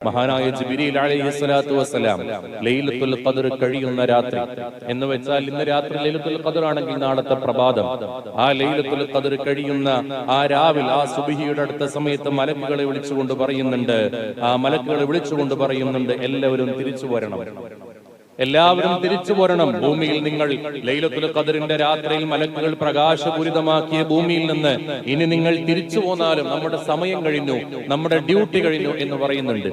മഹാനായ ജിബ്രീൽ അലൈഹിസ്സലാത്തു വസ്സലാം ലൈലത്തുൽ ഖദ്ർ കഴിയുന്ന രാത്രി എന്ന് വെച്ചാൽ ഇന്ന് രാത്രി ലൈലത്തുൽ ഖദ്ർ ആണെങ്കിൽ നാളത്തെ പ്രഭാതം, ആ ലൈലത്തുൽ ഖദ്ർ കഴിയുന്ന ആ രാവിൽ ആ സുബ്ഹിയുടെ അടുത്ത സമയത്ത് മലക്കുകളെ വിളിച്ചുകൊണ്ട് പറയുന്നുണ്ട് എല്ലാവരും തിരിച്ചു വരണം, എല്ലാവരും തിരിച്ചു പോരണം. ഭൂമിയിൽ നിങ്ങൾ ലൈലത്തുൽ ഖദ്റിന്റെ രാത്രിയിൽ മലക്കുകൾ പ്രകാശപൂരിതമാക്കിയ ഭൂമിയിൽ നിന്ന് ഇനി നിങ്ങൾ തിരിച്ചു പോന്നാലും നമ്മുടെ സമയം കഴിഞ്ഞു, നമ്മുടെ ഡ്യൂട്ടി കഴിഞ്ഞു എന്ന് പറയുന്നുണ്ട്.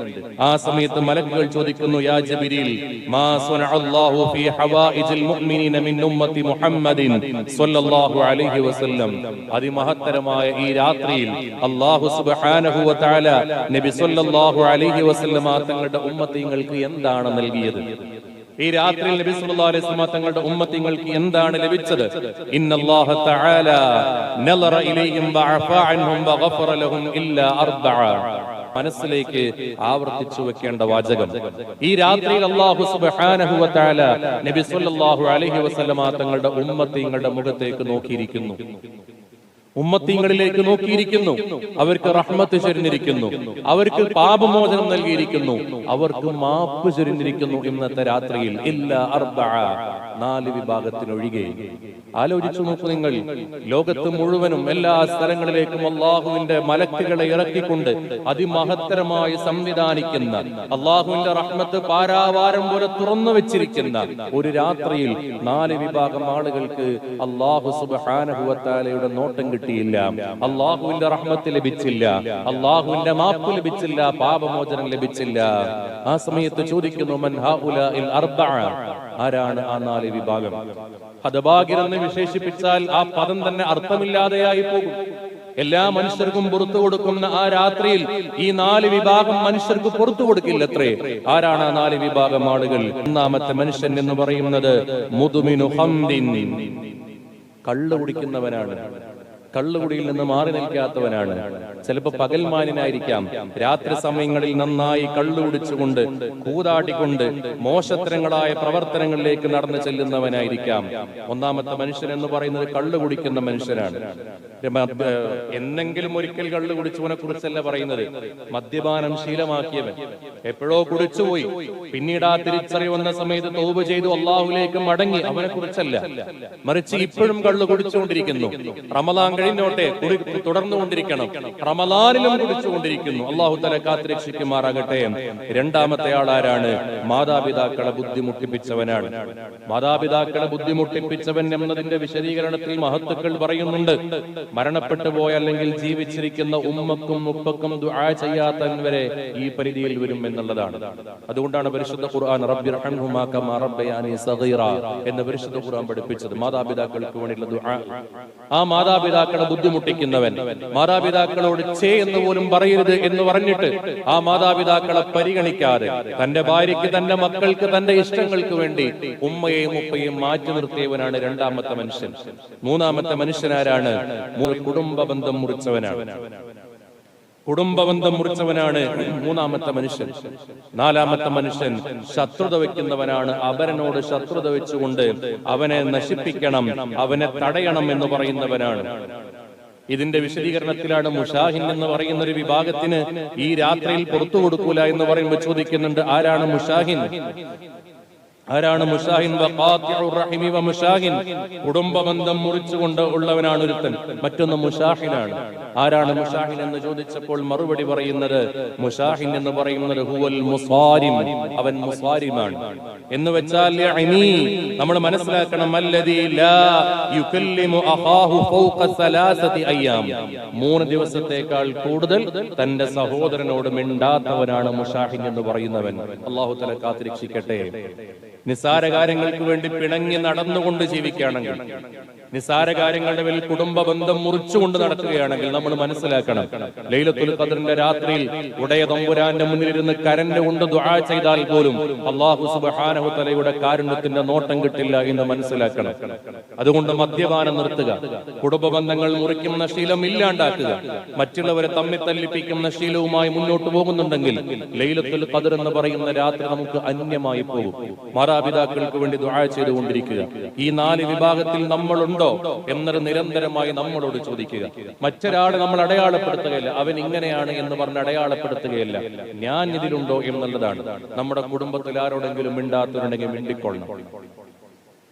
ആ സമയത്ത് മലക്കുകൾ ചോദിക്കുന്നു, യാ ജിബ്രീൽ മാ സനഅല്ലാഹു ഫീ ഹവായിജിൽ മുഅ്മിനീന മിൻ ഉമ്മത്തി മുഹമ്മദിൻ സ്വല്ലല്ലാഹു അലൈഹി വസല്ലം. അതിമഹത്തരമായ ഈ രാത്രിയിൽ അല്ലാഹു സുബ്ഹാനഹു വ തആല നബി സ്വല്ലല്ലാഹു അലൈഹി വസല്ലം തങ്ങളുടെ ഉമ്മത്തിങ്ങൾക്ക് എന്താണ് നൽകിയത്? ഈ രാത്രിയിൽ നബി സല്ലല്ലാഹു അലൈഹി വസല്ലം തങ്ങളുടെ ഉമ്മത്തിങ്ങൾക്ക് എന്താണ് ലഭിച്ചത്? ഇന്നല്ലാഹ തആല നളറ ഇലൈഹിം വഅഫാ അൻഹും വഗഫറ ലഹും ഇല്ലാ അർബഅ. മനസ്സിലേക്ക് ആവർത്തിച്ചു വെക്കേണ്ട വാചകം. ഈ രാത്രിയിൽ അല്ലാഹു സുബ്ഹാനഹു വ തആല നബി സല്ലല്ലാഹു അലൈഹി വസല്ലം തങ്ങളുടെ ഉമ്മത്തിങ്ങളുടെ മുഖത്തേക്ക് നോക്കിയിരിക്കുന്നു, ഉമ്മത്തിങ്ങളിലേക്ക് നോക്കിയിരിക്കുന്നു. അവർക്ക് റഹ്മത്ത് ചൊരിഞ്ഞിരിക്കുന്നു, അവർക്ക് പാപമോചനം നൽകിയിരിക്കുന്നു, അവർക്ക് മാപ്പ് ചൊരിഞ്ഞിരിക്കുന്നു. ഇന്നത്തെ രാത്രിയിൽ ഇല്ലാ അർബഅ, 4 വിഭാഗത്തിനൊഴികെ. ആലോചിച്ചു നോക്കൂ നിങ്ങൾ, ലോകത്ത് മുഴുവനും എല്ലാ സ്ഥലങ്ങളിലേക്കും അള്ളാഹുവിന്റെ മലക്കുകളെ ഇറക്കിക്കൊണ്ട് അതിമഹത്തരമായി സംവിധാനിക്കുന്ന, അള്ളാഹുവിന്റെ റഹ്മത്ത് പാരാവാരം പോലെ തുറന്നു വെച്ചിരിക്കുന്ന ഒരു രാത്രിയിൽ 4 വിഭാഗം ആളുകൾക്ക് അള്ളാഹു സുബ്ഹാനഹു വ തആലയുടെ നോട്ടം കിട്ടിയില്ല, അള്ളാഹുവിന്റെ റഹ്മത്ത് ലഭിച്ചില്ല, അള്ളാഹുവിന്റെ മാപ്പ് ലഭിച്ചില്ല, പാപമോചനം ലഭിച്ചില്ല. ആ സമയത്ത് ചോദിക്കുന്നു, മൻ ഹൗലാഇൽ അർബഅ, ആരാണ് ആ 4 വിഭാഗം? ഹതഭാഗ്യരെന്ന് വിശേഷിപ്പിച്ചാൽ ആ പദം തന്നെ അർത്ഥമില്ലാതെയായി പോകും. എല്ലാ മനുഷ്യർക്കും പുറത്തു കൊടുക്കുന്ന ആ രാത്രിയിൽ ഈ 4 വിഭാഗം മനുഷ്യർക്ക് പുറത്തു കൊടുക്കില്ലത്രേ. ആരാണ് ആ 4 വിഭാഗം ആളുകൾ? ഒന്നാമത്തെ മനുഷ്യൻ എന്ന് പറയുന്നത് മുദ്മിനു ഖംദിൻ, കള്ളു കുടിക്കുന്നവനാണ്, കള്ളുകുടിയിൽ നിന്ന് മാറി നിൽക്കാത്തവനാണ്. ചിലപ്പോ പകൽമാനായിരിക്കാം, രാത്രി സമയങ്ങളിൽ നന്നായി കള്ളു കുടിച്ചുകൊണ്ട് കൂതാടിക്കൊണ്ട് മോശത്തരങ്ങളായ പ്രവർത്തനങ്ങളിലേക്ക് നടന്നു ചെല്ലുന്നവനായിരിക്കാം. ഒന്നാമത്തെ മനുഷ്യൻ എന്ന് പറയുന്നത് കള്ളു കുടിക്കുന്ന മനുഷ്യനാണ്. എന്നെങ്കിലും ഒരിക്കൽ കള്ളു കുടിച്ചവനെ കുറിച്ചല്ല പറയുന്നത്, മദ്യപാനം ശീലമാക്കിയവൻ, എപ്പോഴോ കുടിച്ചുപോയി പിന്നീട് ആ തിരിച്ചറിവ് വന്ന സമയത്ത് തൗബ ചെയ്തു അള്ളാഹുലേക്ക് മടങ്ങി, അവനെ കുറിച്ചല്ല. മറിച്ച് ഇപ്പോഴും കള്ളു കുടിച്ചുകൊണ്ടിരിക്കുന്നു, റമദാൻ കഴിഞ്ഞോട്ടെ തുടർന്നുകൊണ്ടിരിക്കണം, റമദാനിലും കുടിച്ചുകൊണ്ടിരിക്കുന്നു. അള്ളാഹു തആല കാത്തുരക്ഷിക്കുമാറാകട്ടെ. രണ്ടാമത്തെ ആളാരാണ്? മാതാപിതാക്കളെ ബുദ്ധിമുട്ടിപ്പിച്ചവനാണ്. മാതാപിതാക്കളെ ബുദ്ധിമുട്ടിപ്പിച്ചവൻ എന്നതിന്റെ വിശദീകരണത്തിൽ മഹത്തുക്കൾ പറയുന്നുണ്ട്, മരണപ്പെട്ടു പോയ അല്ലെങ്കിൽ ജീവിച്ചിരിക്കുന്ന ഉമ്മക്കും ഉപ്പക്കും ദുആ ചെയ്യാത്തവൻ വരെ ഈ പരിധിയിൽ വരും എന്നുള്ളതാണ്. അതുകൊണ്ടാണ് പരിശുദ്ധ ഖുർആൻ റബ്ബിർഹംഹുമാ കമാ റബ്ബയാനി സഗീറ എന്ന് പരിശുദ്ധ ഖുർആൻ പഠിപ്പിച്ചത്. മാതാപിതാക്കൾക്ക് വേണ്ടിയുള്ള ദുആ. ആ മാതാപിതാക്കളെ ബുദ്ധിമുട്ടിക്കുന്നവൻ, മാതാപിതാക്കളോട് ചേ എന്ന് പോലും പറയരുത് എന്ന് പറഞ്ഞിട്ട് ആ മാതാപിതാക്കളെ പരിഗണിക്കാതെ തന്റെ ഭാര്യയ്ക്ക്, തന്റെ മക്കൾക്ക്, തന്റെ ഇഷ്ടങ്ങൾക്ക് വേണ്ടി ഉമ്മയെയും ഉപ്പയെയും മാറ്റി നിർത്തിയവനാണ് രണ്ടാമത്തെ മനുഷ്യൻ. മൂന്നാമത്തെ മനുഷ്യനാരാണ്? കുടുംബ ബന്ധം മുറിച്ചവനാണ്. കുടുംബബന്ധം മുറിച്ചവനാണ് മൂന്നാമത്തെ മനുഷ്യൻ. നാലാമത്തെ മനുഷ്യൻ ശത്രുത വെക്കുന്നവനാണ്. അവനോട് ശത്രുത വെച്ചുകൊണ്ട് അവനെ നശിപ്പിക്കണം, അവനെ തടയണം എന്ന് പറയുന്നവനാണ്. ഇതിന്റെ വിശദീകരണത്തിലാണ് മുഷാഹിൻ എന്ന് പറയുന്ന ഒരു വിഭാഗത്തിന് ഈ രാത്രിയിൽ പുറത്തു കൊടുക്കൂല എന്ന് പറയുമ്പോൾ ചോദിക്കുന്നുണ്ട്, ആരാണ് മുഷാഹിൻ? ആരാണ് മുഷാഹിൻ? കുടുംബബന്ധം മുറിച്ചുകൊണ്ട് ഉള്ളവനാണ് ഒരുത്തൻ. മറ്റൊന്ന് മുഷാഹിനാണ്. ആരാണ് മുഷാഹിൻ എന്ന് ചോദിച്ചപ്പോൾ മറുപടി പറയുന്നത്, മുഷാഹിൻ എന്ന് പറയുന്നത് ഹുവൽ മുസാരിം, അവൻ മുസാരിമാണ്. എന്ന് വെച്ചാൽ നമ്മൾ മനസ്സിലാക്കണം, അല്ലദീ ലാ യുകല്ലിമു അഖാഹു ഫൗഖ സലാസതി അയ്യാം, 3 ദിവസത്തേക്കാൾ കൂടുതൽ തന്റെ സഹോദരനോട് മിണ്ടാത്തവനാണ് മുഷാഹിൻ എന്ന് പറയുന്നവൻ. അല്ലാഹു തആല കാത്തുരക്ഷിക്കട്ടെ. നിസാര കാര്യങ്ങൾക്ക് വേണ്ടി പിണങ്ങി നടന്നുകൊണ്ട് ജീവിക്കുകയാണെങ്കിൽ, നിസാര കാര്യങ്ങളുടെ മേൽ കുടുംബ ബന്ധം മുറിച്ചുകൊണ്ട് നടക്കുകയാണെങ്കിൽ നമ്മൾ മനസ്സിലാക്കണം, ലൈലത്തുൽ ഖദ്റിന്റെ രാത്രിയിൽ ഉടയ തമ്പുരാന്റെ മുന്നിലിരുന്ന് കരണ്ട് കൊണ്ട് ദുആ ചെയ്താൽ പോലും അല്ലാഹു സുബ്ഹാനഹു തആലയുടെ കാരുണ്യത്തിന്റെ നോട്ടം കിട്ടില്ല എന്ന് മനസ്സിലാക്കണം. അതുകൊണ്ട് മദ്യപാനം നിർത്തുക, കുടുംബ ബന്ധങ്ങൾ മുറിക്കുന്ന ശീലം ഇല്ലാണ്ടാക്കുക, മറ്റുള്ളവരെ തമ്മിൽ തല്ലിപ്പിക്കുന്ന ശീലവുമായി മുന്നോട്ട് പോകുന്നുണ്ടെങ്കിൽ ലൈലത്തുൽ ഖദ്ർ എന്ന് പറയുന്ന രാത്രി നമുക്ക് അന്യമായി പോകും. മാതാപിതാക്കൾക്ക് വേണ്ടി ദുആ ചെയ്തുകൊണ്ടിരിക്കുക. ഈ 4 വിഭാഗത്തിൽ നമ്മൾ നമ്മളുണ്ടോ എന്നത് നിരന്തരമായി നമ്മളോട് ചോദിക്കുക. മറ്റൊരാളെ നമ്മൾ അടയാളപ്പെടുത്തുകയില്ല, അവൻ ഇങ്ങനെയാണ് എന്ന് പറഞ്ഞ് അടയാളപ്പെടുത്തുകയില്ല. ഞാൻ ഇതിലുണ്ടോ എന്നുള്ളതാണ്. നമ്മുടെ കുടുംബത്തിൽ ആരോടെങ്കിലും മിണ്ടാത്തവരുണ്ടെങ്കിൽ മിണ്ടിക്കൊള്ളണം.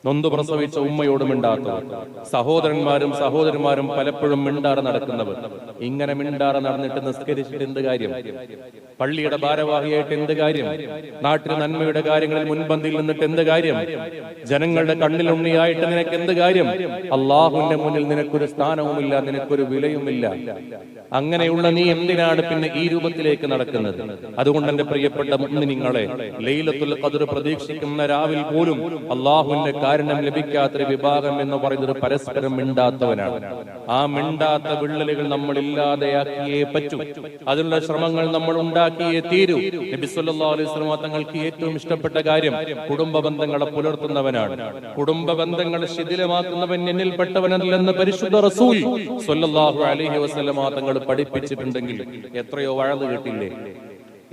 നൊന്തു പ്രസവിച്ച ഉമ്മയോട് മിണ്ടാത്തവർ, സഹോദരന്മാരും സഹോദരിമാരും പലപ്പോഴും മിണ്ടാറ് നടക്കുന്നവർ. ഇങ്ങനെ മിണ്ടാറ് നടന്നിട്ട് നിസ്കരിച്ചിട്ട് എന്ത് കാര്യം? പള്ളിയുടെ ഭാരവാഹിയായിട്ട് എന്ത് കാര്യം? നാട്ടിലെ നന്മയുടെ കാര്യങ്ങളിൽ മുൻപന്തിയിൽ നിന്നിട്ട് എന്ത് കാര്യം? ജനങ്ങളുടെ കണ്ണിലുണ്ണിയായിട്ട് നിനക്ക് എന്ത് കാര്യം? അള്ളാഹുവിന്റെ മുന്നിൽ നിനക്കൊരു സ്ഥാനവുമില്ല, നിനക്കൊരു വിലയുമില്ല. അങ്ങനെയുള്ള നീ എന്തിനാണ് പിന്നെ ഈ രൂപത്തിലേക്ക് നടക്കുന്നത്? അതുകൊണ്ട് എന്റെ പ്രിയപ്പെട്ട മുഅ്മിനീങ്ങളെ, ലൈലത്തുൽ ഖദ്ർ പ്രതീക്ഷിക്കുന്ന രാവിൽ പോലും അള്ളാഹുവിന്റെ കാരണം ലഭിക്കാത്തൊരു വിഭാഗം എന്ന് പറയുന്നത് പരസ്പരം മിണ്ടാത്തവനാണ്. ആ മിണ്ടാത്ത വിള്ളലുകൾ നമ്മൾ ഇല്ലാതെയാക്കിയേ പറ്റൂ. അതിനുള്ള ശ്രമങ്ങൾ നമ്മൾ ഉണ്ടാക്കിയേ തീരൂ. നബി സല്ലല്ലാഹു അലൈഹി വസല്ലം തങ്ങൾക്ക് ഏറ്റവും ഇഷ്ടപ്പെട്ട കാര്യം കുടുംബ ബന്ധങ്ങളെ പുലർത്തുന്നവനാണ്. കുടുംബ ബന്ധങ്ങളെ ശിഥിലമാക്കുന്നവൻ എന്നിൽപ്പെട്ടവനല്ലെന്ന് പരിശുദ്ധ റസൂൽ സല്ലല്ലാഹു അലൈഹി വസല്ലം തങ്ങൾ പഠിപ്പിച്ചിട്ടുണ്ടെങ്കിൽ എത്രയോ വഴല് കേട്ടില്ലേ?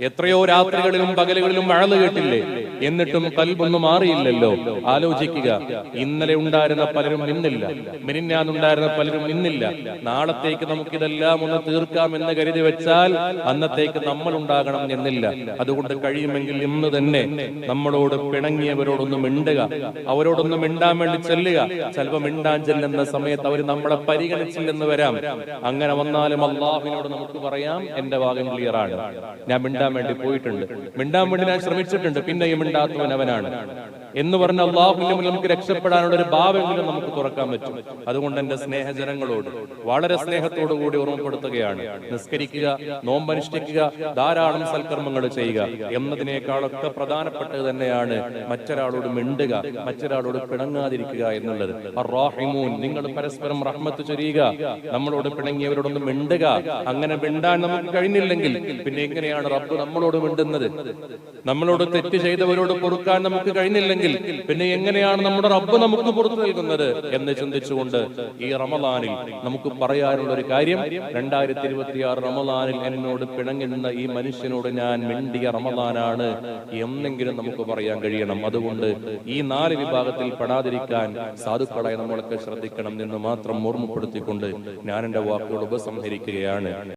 എത്രയോ രാത്രികളിലും പകലുകളിലും വഴല് കേട്ടില്ലേ? എന്നിട്ടും കൽബൊന്നും മാറിയില്ലല്ലോ. ആലോചിക്കുക, ഇന്നലെ ഉണ്ടായിരുന്ന പലരും ഇന്നില്ല, മിനിഞ്ഞാന്നുണ്ടായിരുന്ന പലരും ഇന്നില്ല. നാളത്തേക്ക് നമുക്കിതെല്ലാം ഒന്ന് തീർക്കാം എന്ന് കരുതി വെച്ചാൽ അന്നത്തേക്ക് നമ്മൾ ഉണ്ടാകണം എന്നില്ല. അതുകൊണ്ട് കഴിയുമെങ്കിൽ ഇന്ന് തന്നെ നമ്മളോട് പിണങ്ങിയവരോടൊന്ന് മിണ്ടുക, അവരോടൊന്ന് മിണ്ടാൻ വേണ്ടി ചെല്ലുക. ചിലപ്പോൾ മിണ്ടാൻ ചെല്ലുന്ന സമയത്ത് അവർ നമ്മളെ പരിഗണിച്ചില്ലെന്ന് വരാം. അങ്ങനെ വന്നാലും അള്ളാഹുവിനോട് നമുക്ക് പറയാം, എന്റെ ഭാഗം ക്ലിയർ ആണ്, ഞാൻ മിണ്ടാൻ വേണ്ടി പോയിട്ടുണ്ട്, മിണ്ടാൻ വേണ്ടി ഞാൻ ശ്രമിച്ചിട്ടുണ്ട്, പിന്നെയും മിണ്ടാത്തവൻ അവനാണ് എന്ന് പറഞ്ഞ അള്ളാഹുവിന്റെ മുന്നിൽ നമുക്ക് രക്ഷപ്പെടാനുള്ള ഒരു ഭാവമെങ്കിലും നമുക്ക് തുറക്കാൻ പറ്റും. അതുകൊണ്ട് എന്റെ സ്നേഹജനങ്ങളോട് വളരെ സ്നേഹത്തോടു കൂടി ഓർമ്മപ്പെടുത്തുകയാണ്, നിസ്കരിക്കുക, നോമ്പനുഷ്ഠിക്കുക, ധാരാളം സൽക്കർമ്മങ്ങൾ ചെയ്യുക എന്നതിനേക്കാളൊക്കെ പ്രധാനപ്പെട്ടത് തന്നെയാണ് മറ്റൊരാളോട് മിണ്ടുക, മറ്റൊരാളോട് പിണങ്ങാതിരിക്കുക എന്നുള്ളത്. അർറാഹിമൂൻ, നിങ്ങൾ പരസ്പരം റഹ്മത്ത് ചൊരിയുക, നമ്മളോട് പിണങ്ങിയവരോടൊന്ന് മിണ്ടുക. അങ്ങനെ മിണ്ടാൻ നമുക്ക് കഴിഞ്ഞില്ലെങ്കിൽ പിന്നെ എങ്ങനെയാണ് റബ്ബ് നമ്മളോട് മിണ്ടുന്നത്? നമ്മളോട് തെറ്റ് ചെയ്തവരോട് പൊറുക്കാൻ നമുക്ക് കഴിഞ്ഞില്ലെങ്കിൽ പിന്നെ എങ്ങനെയാണ് നമ്മുടെ റബ്ബ് നമുക്ക് പുറത്തു നൽകുന്നത് എന്ന് ചിന്തിച്ചുകൊണ്ട് ഈ റമളാനിൽ നമുക്ക് പറയാനുള്ള ഒരു കാര്യം, 2026 റമളാനിൽ എന്നോട് പിണങ്ങി നിന്ന ഈ മനുഷ്യനോട് ഞാൻ മിണ്ടിയ റമളാനാണ് എന്നെങ്കിലും നമുക്ക് പറയാൻ കഴിയണം. അതുകൊണ്ട് ഈ 4 വിഭാഗത്തിൽ പെടാതിരിക്കാൻ സാധുക്കളായി നമ്മളൊക്കെ ശ്രദ്ധിക്കണം എന്ന് മാത്രം ഓർമ്മപ്പെടുത്തിക്കൊണ്ട് ഞാൻ എന്റെ വാക്കുകൾ ഉപസംഹരിക്കുകയാണ്.